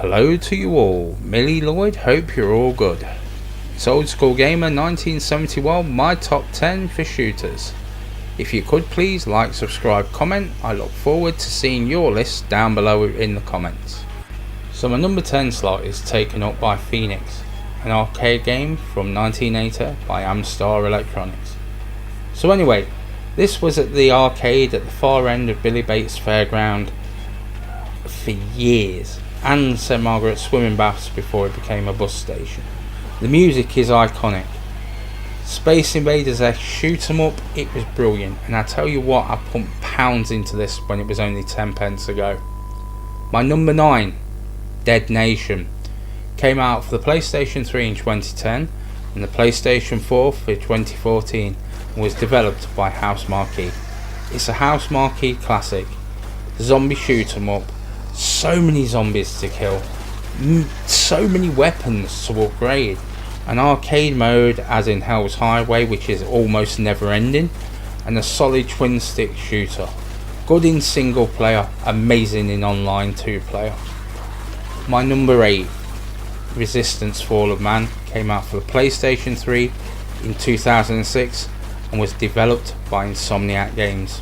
Hello to you all, Millie Lloyd, hope you're all good. It's Old School Gamer 1971, my top 10 for shooters. If you could please like, subscribe, comment, I look forward to seeing your list down below in the comments. So my number 10 slot is taken up by Phoenix, an arcade game from 1980 by Amstar Electronics. So anyway, this was at the arcade at the far end of Billy Bates Fairground for years, and St Margaret's swimming baths before it became a bus station. The music is iconic. Space Invaders X shoot 'em up, it was brilliant, and I tell you what, I pumped pounds into this when it was only 10 pence a go. My number 9, Dead Nation, came out for the PlayStation 3 in 2010 and the PlayStation 4 for 2014 and was developed by House Marquee. It's a House Marquee classic. Zombie shoot 'em up. So many zombies to kill, so many weapons to upgrade, an arcade mode as in Hell's Highway which is almost never ending, and a solid twin stick shooter. Good in single player, amazing in online 2 player. My number 8, Resistance Fall of Man, came out for the PlayStation 3 in 2006 and was developed by Insomniac Games.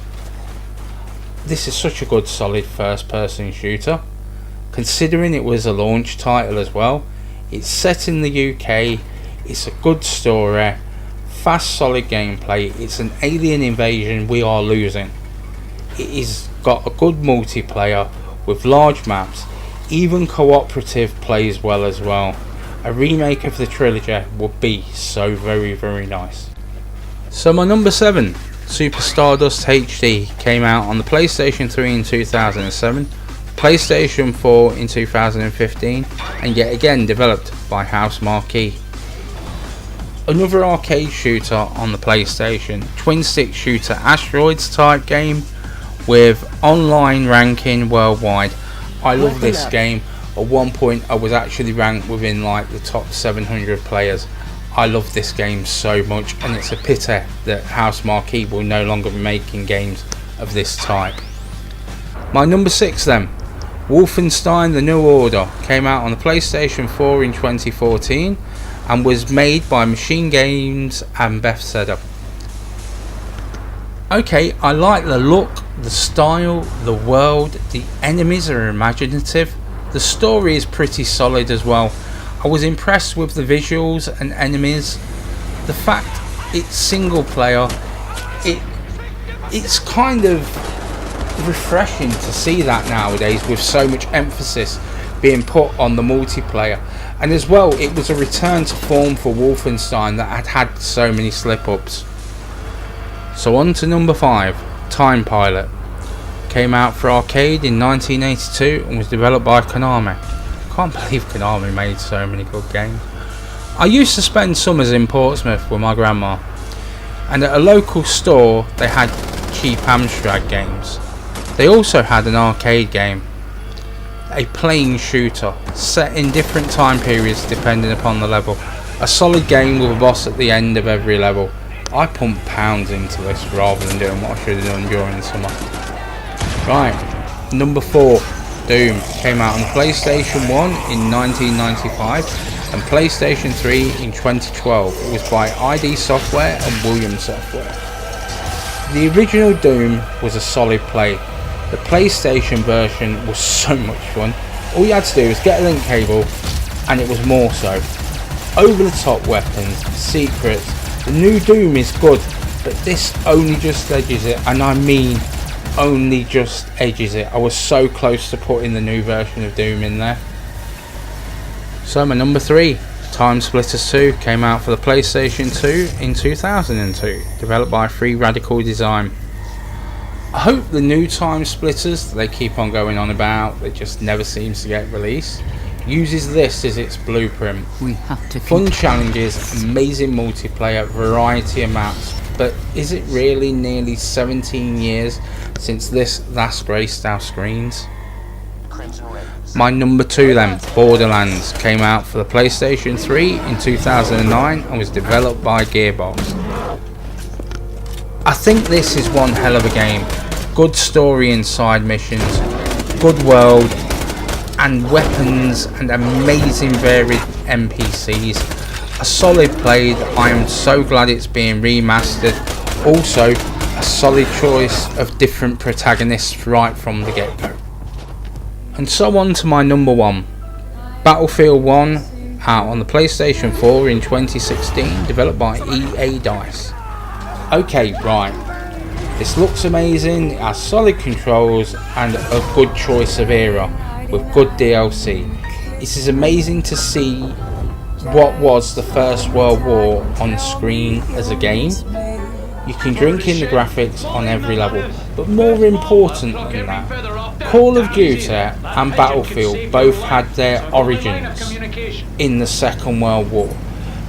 This is such a good solid first person shooter, considering it was a launch title as well. It's set in the UK, it's a good story, fast solid gameplay, it's an alien invasion we are losing. It has got a good multiplayer with large maps, even cooperative plays well as well. A remake of the trilogy would be so very nice. So my number 7, Super Stardust HD, came out on the PlayStation 3 in 2007, PlayStation 4 in 2015, and yet again developed by House Marquee. Another arcade shooter on the PlayStation, twin stick shooter asteroids type game with online ranking worldwide. I love this game. At one point I was actually ranked within like the top 700 players. I love this game so much, and it's a pity that House Marquee will no longer be making games of this type. My number 6 then, Wolfenstein The New Order, came out on the PlayStation 4 in 2014 and was made by Machine Games and Bethesda. Okay, I like the look, the style, the world, the enemies are imaginative, the story is pretty solid as well. I was impressed with the visuals and enemies. The fact it's single player, it's kind of refreshing to see that nowadays with so much emphasis being put on the multiplayer. And as well, it was a return to form for Wolfenstein that had so many slip-ups. So on to number 5, Time Pilot. Came out for arcade in 1982 and was developed by Konami. Can't believe Konami made so many good games. I used to spend summers in Portsmouth with my grandma, and at a local store they had cheap Amstrad games. They also had an arcade game, a plane shooter set in different time periods depending upon the level. A solid game with a boss at the end of every level. I pumped pounds into this rather than doing what I should have done during the summer. Right, number 4, Doom, came out on PlayStation 1 in 1995 and PlayStation 3 in 2012. It was by ID Software and Williams Software. The original Doom was a solid play. The PlayStation version was so much fun. All you had to do was get a link cable and it was more so. Over the top weapons, secrets. The new Doom is good, but this only just edges it, and I mean only just edges it. I was so close to putting the new version of Doom in there. So my number 3, Time Splitters 2, came out for the PlayStation 2 in 2002, developed by Free Radical Design. I hope the new Time Splitters that they keep on going on about, that just never seems to get released, uses this as its blueprint. We have to fun challenges, amazing multiplayer, variety of maps. But is it really nearly 17 years since this last graced our screens? My number 2 then, Borderlands, came out for the PlayStation 3 in 2009 and was developed by Gearbox. I think this is one hell of a game. Good story and side missions, good world, and weapons and amazing varied NPCs. A solid play that I am so glad it's being remastered. Also a solid choice of different protagonists right from the get-go. And so on to my number one, Battlefield 1, out on the PlayStation 4 in 2016, developed by EA Dice. Okay, right, this looks amazing, it has solid controls and a good choice of era with good DLC. It is amazing to see what was the First World War on screen as a game. You can drink in the graphics on every level, but more important than that, Call of Duty and Battlefield both had their origins in the Second World War.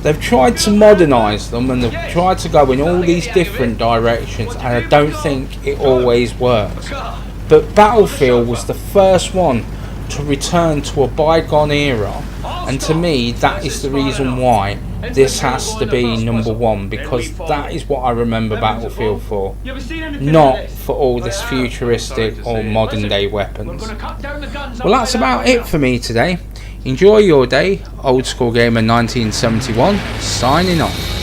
They've tried to modernise them and they've tried to go in all these different directions, and I don't think it always works. But Battlefield was the first one to return to a bygone era, and to me that is the reason why this has to be number one, because that is what I remember Battlefield for, not for all this futuristic or modern day weapons. Well, that's about it for me today. Enjoy your day. Old School Gamer 1971 signing off.